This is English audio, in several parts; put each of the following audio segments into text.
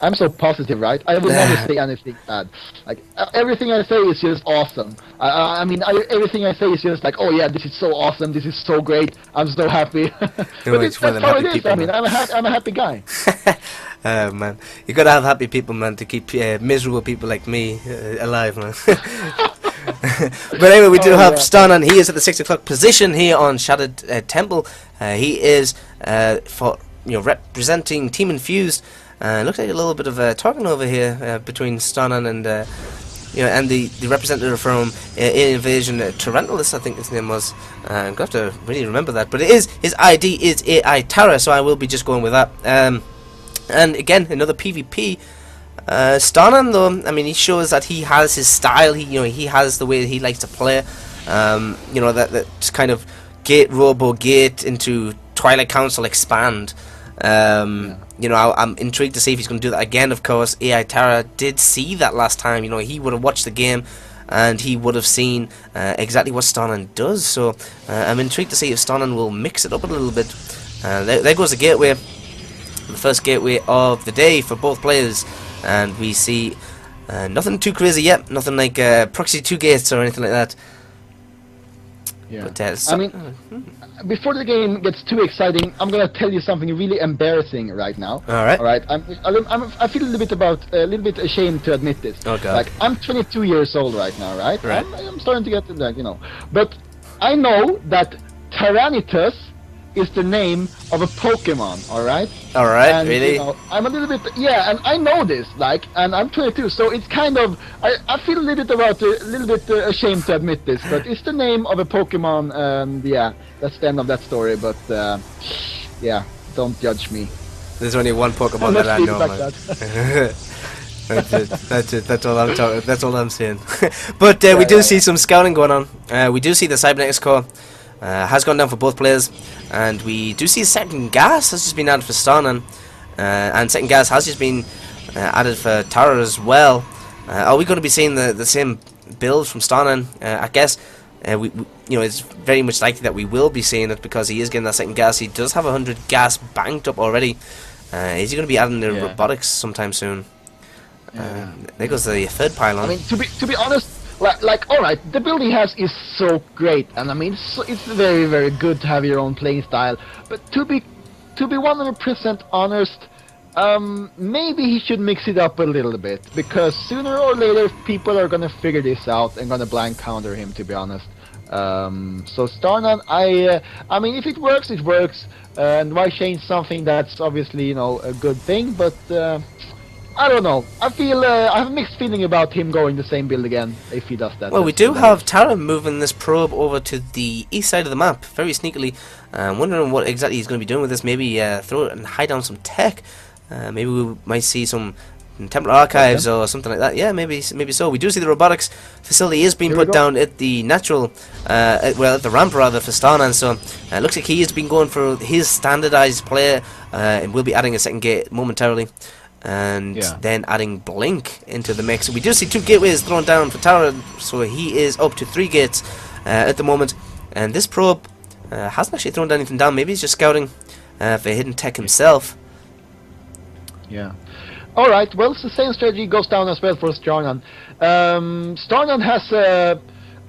I'm so positive, right? I will never say anything bad. Like everything I say is just awesome. Everything I say is just like, oh yeah, this is so awesome. This is so great. I'm so happy. No, But it's one of that's them how it happy is. people, I mean, man. I'm a happy guy. Man, you gotta have happy people, man, to keep miserable people like me alive, man. But anyway, we do Oh have yeah. Starnan. He is at the 6 o'clock position here on Shattered Temple. He is for representing Team Infused. Looks like a little bit of talking over here between Starnan and and the representative from Invasion Tarrantius, I think his name was. I'm going to have to really remember that. But his ID is AI Tara, so I will be just going with that. And again, another PvP. Starnan, though, I mean, he shows that he has his style. He has the way that he likes to play. That kind of gate into Twilight Council expand. I'm intrigued to see if he's going to do that again. Of course, AI Tara did see that last time. He would have watched the game, and he would have seen exactly what Starnan does. So I'm intrigued to see if Starnan will mix it up a little bit. There goes the gateway, the first gateway of the day for both players, and we see nothing too crazy yet. Nothing like proxy 2 gates or anything like that. Yeah. But, before the game gets too exciting, I'm gonna tell you something really embarrassing right now. All right. All right. I feel a little bit ashamed to admit this. Oh God. Like I'm 22 years old right now, right? Right. I'm starting to get to that, But I know that Tarrantius is the name of a Pokemon. All right. All right. And, Really? I'm a little bit, and I know this, and I'm 22, so it's kind of, I feel a little bit ashamed to admit this, but it's the name of a Pokemon, and that's the end of that story. But don't judge me. There's only one Pokemon that I know, man. That's it. That's all I'm talking. That's all I'm saying. But we do see some scouting going on. We do see the Cybernetics core has gone down for both players, and we do see a second gas has just been added for Starnan, and second gas has just been added for Tara as well. Are we going to be seeing the same build from Starnan? I guess it's very much likely that we will be seeing it because he is getting that second gas. He does have 100 gas banked up already. Is he going to be adding the robotics sometime soon? There goes the third pylon. I mean, to be honest, like all right, the build he has is so great, and I mean, it's very, very good to have your own playing style. But to be 100% honest, maybe he should mix it up a little bit, because sooner or later people are gonna figure this out and gonna blank counter him. To be honest, so Starnan, I mean, if it works, it works, and why change something that's obviously a good thing? But I don't know. I have a mixed feeling about him going the same build again if he does that. Well, we do have Tara moving this probe over to the east side of the map very sneakily. I'm wondering what exactly he's going to be doing with this. Maybe throw it and hide down some tech. Maybe we might see some Templar archives or something like that. Yeah, maybe so. We do see the robotics facility is being put down at the natural, at the ramp rather, for Starnan. So it looks like he has been going for his standardized player, and we'll be adding a second gate momentarily. And then adding Blink into the mix. We do see 2 gateways thrown down for Tara, so he is up to 3 gates at the moment. And this probe hasn't actually thrown anything down. Maybe he's just scouting for hidden tech himself. Yeah. All right. Well, it's the same strategy goes down as well for Starnan. Starnan has.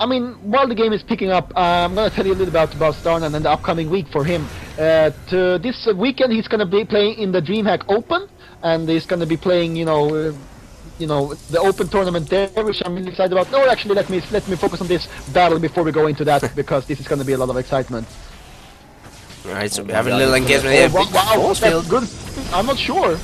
I mean, while the game is picking up, I'm going to tell you a little bit about Starnan and the upcoming week for him. This weekend, he's going to be playing in the DreamHack Open. And he's going to be playing, the open tournament there, which I'm really excited about. No, actually, let me focus on this battle before we go into that, because this is going to be a lot of excitement. Alright, so we have a little engagement here. Wow, that's good. I'm not sure.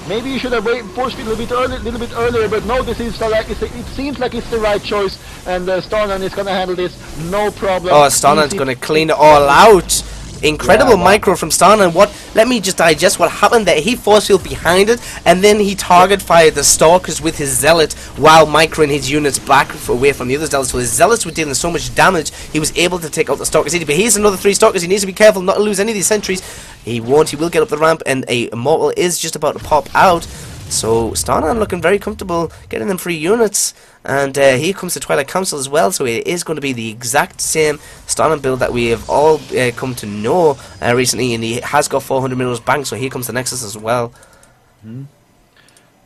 Maybe you should have force field a little bit earlier, but no, this is it seems like it's the right choice, and Starnan is going to handle this no problem. Oh, Starnan's going to clean it all out. Incredible micro from Starnan. Let me just digest what happened there. He force field behind it, and then he target fired the stalkers with his zealot while microing his units back away from the other zealots. So his zealots were dealing so much damage, he was able to take out the stalkers. But here's another 3 stalkers. He needs to be careful not to lose any of these sentries. He won't. He will get up the ramp, and a immortal is just about to pop out. So Starnan looking very comfortable getting them 3 units. And here comes the Twilight Council as well, so it is going to be the exact same Starnan build that we have all come to know recently, and he has got 400 minerals banked, so here comes the Nexus as well.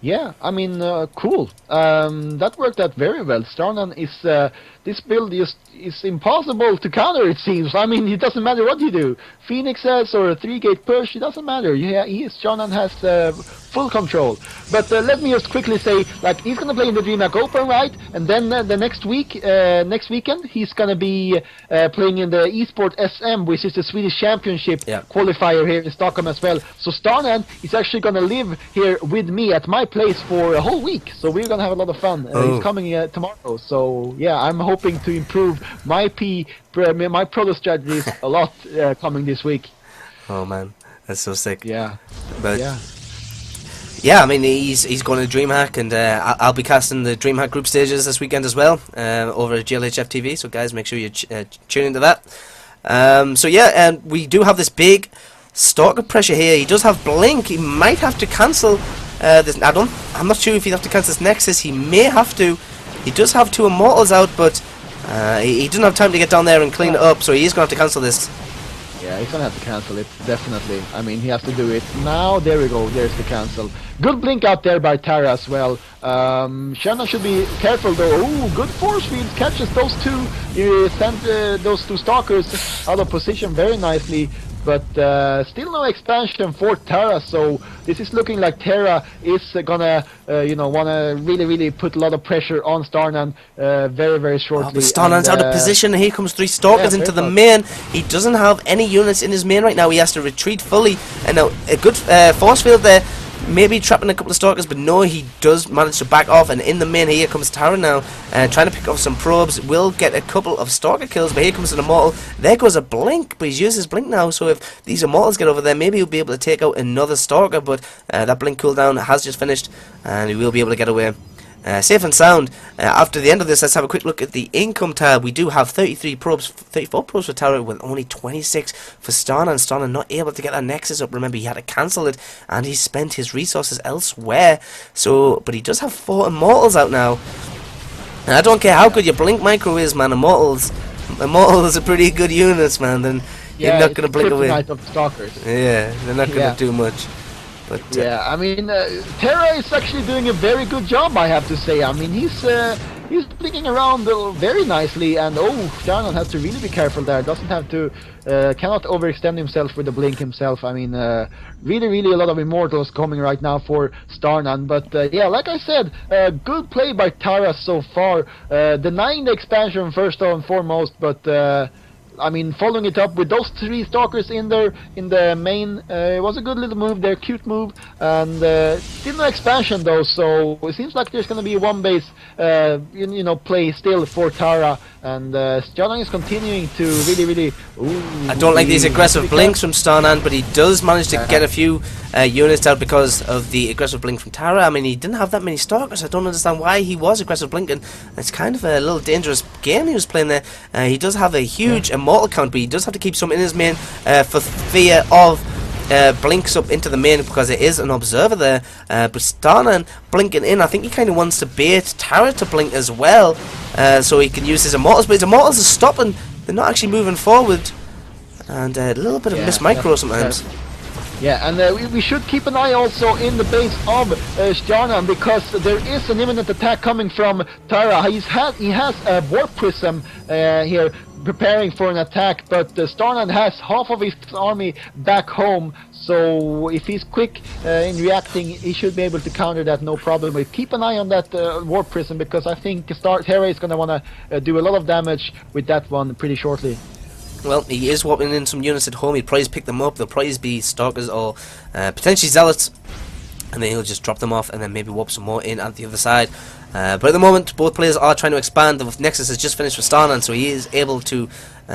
Yeah, I mean, cool. That worked out very well. Starnan is this build is impossible to counter. It seems. I mean, it doesn't matter what you do. Phoenixes or a 3-gate push, it doesn't matter. Yeah, Starnan has full control. But let me just quickly say, like, he's gonna play in the DreamHack Open, right? And then the next weekend, he's gonna be playing in the Esport SM, which is the Swedish Championship Yeah. qualifier here in Stockholm as well. So Starnan is actually gonna live here with me at my place for a whole week, so we're gonna have a lot of fun. He's coming tomorrow, so yeah, I'm hoping to improve my my proto strategies a lot coming this week. Oh man, that's so sick. Yeah, But yeah, yeah, I mean he's going to DreamHack, and I'll be casting the DreamHack group stages this weekend as well over at GLHF TV. So guys, make sure you tune into that. So yeah, and we do have this big Stalker pressure here. He does have Blink. He might have to cancel this. I'm not sure if he'd have to cancel this Nexus. He may have to. He does have 2 Immortals out, but he doesn't have time to get down there and clean it up. So he is going to have to cancel this. yeah. He's gonna have to cancel it, definitely. I mean, he has to do it now. There we go. There's the cancel. Good blink out there by Tara as well. Shanna should be careful though. Ooh, good force field catches those two. He sent those 2 stalkers out of position very nicely. But still no expansion for Tara, so this is looking like Tara is gonna, wanna really put a lot of pressure on Starnan very shortly. But Starnan's out of position. Here comes 3 Stalkers into the fast. main. He doesn't have any units in his main right now. He has to retreat fully. And now a good force field there. Maybe trapping a couple of Stalkers, but no, he does manage to back off. And in the main, here comes Tara now, trying to pick off some probes. Will get a couple of Stalker kills, but here comes an Immortal. There goes a Blink, but he's used his Blink now. So if these Immortals get over there, maybe he'll be able to take out another Stalker. But that Blink cooldown has just finished, and he will be able to get away safe and sound. After the end of this, let's have a quick look at the income tab. We do have 34 probes for Tara, with only 26 for Starnan. Starnan not able to get that Nexus up. Remember, he had to cancel it, and he spent his resources elsewhere. So, but he does have 4 Immortals out now. And I don't care how good your Blink Micro is, man. Immortals are pretty good units, man. Then you're not going to blink away. Of Stalkers. Yeah, they're not going to do much. But, yeah, I mean, Terra is actually doing a very good job, I have to say. I mean, he's blinking around very nicely, and Starnan has to really be careful there. Doesn't have to, cannot overextend himself with the blink himself. I mean, really a lot of Immortals coming right now for Starnan. But yeah, like I said, good play by Tara so far, denying the expansion first and foremost, but. I mean, following it up with those 3 Stalkers in there in the main, it was a good little move there, cute move, and still no expansion though. So it seems like there's going to be one base, play still for Tara, and Starnan is continuing to really. I don't like these aggressive blinks from Starnan, but he does manage to get a few units out because of the aggressive blink from Tara. I mean, he didn't have that many Stalkers. I don't understand why he was aggressive blinking. It's kind of a little dangerous game he was playing there. He does have a huge Immortal count, but he does have to keep some in his main for fear of blinks up into the main, because there is an observer there. But Starnan blinking in, I think he kind of wants to bait Tara to blink as well, so he can use his Immortals, but his Immortals are stopping. They're not actually moving forward, and a little bit of miss micro sometimes. Yeah, and we should keep an eye also in the base of Starnan, because there is an imminent attack coming from Tara. He has a Warp Prism here, preparing for an attack, but Starnan has half of his army back home, so if he's quick in reacting, he should be able to counter that no problem. But keep an eye on that Warp Prism, because I think Tara is going to want to do a lot of damage with that one pretty shortly. Well, he is warping in some units at home. He'll probably pick them up. They'll probably be Stalkers or potentially Zealots, and then he'll just drop them off and then maybe warp some more in at the other side. But at the moment, both players are trying to expand. The Nexus has just finished for Starnan, so he is able to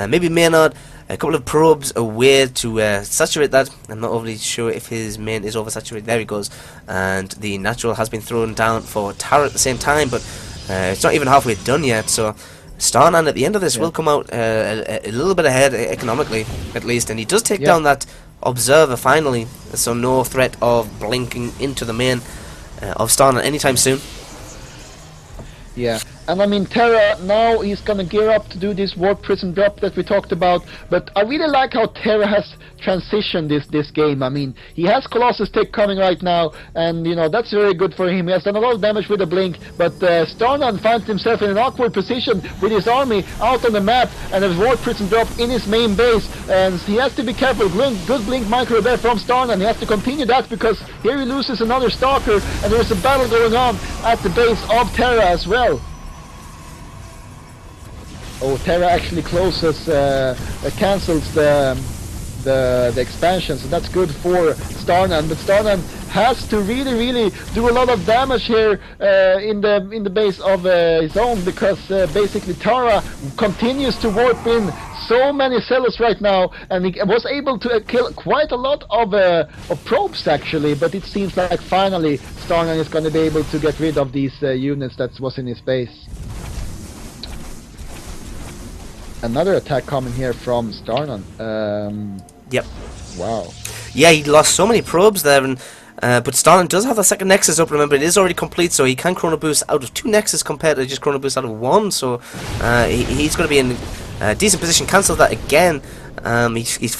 maybe Maynard a couple of probes away to saturate that. I'm not overly sure if his main is oversaturated. There he goes. And the natural has been thrown down for Tara at the same time, but it's not even halfway done yet, so Starnan at the end of this will come out a little bit ahead economically, at least, and he does take down that observer finally, so no threat of blinking into the main of Starnan anytime soon. Yeah, And I mean, Terra, now he's gonna gear up to do this Warp Prism drop that we talked about, but I really like how Terra has transitioned this game. I mean, he has Colossus Tech coming right now, and, you know, that's very good for him. He has done a lot of damage with the Blink, but Starnan finds himself in an awkward position with his army out on the map, and a Warp Prism drop in his main base, and he has to be careful. Good Blink micro there from Starnan. He has to continue that, because here he loses another Stalker, and there's a battle going on at the base of Terra as well. Oh, Terra actually closes, cancels the expansion, so that's good for Starnan. But Starnan has to really do a lot of damage here in the base of his own, because basically Terra continues to warp in so many cells right now, and he was able to kill quite a lot of probes actually. But it seems like finally Starnan is going to be able to get rid of these units that was in his base. Another attack coming here from Starnan. Yep. Wow. Yeah, he lost so many probes there, and but Starnan does have the second Nexus up. Remember, it is already complete, so he can Chrono Boost out of 2 Nexus compared to just Chrono Boost out of 1. So he's going to be in a decent position. Cancel that again. He's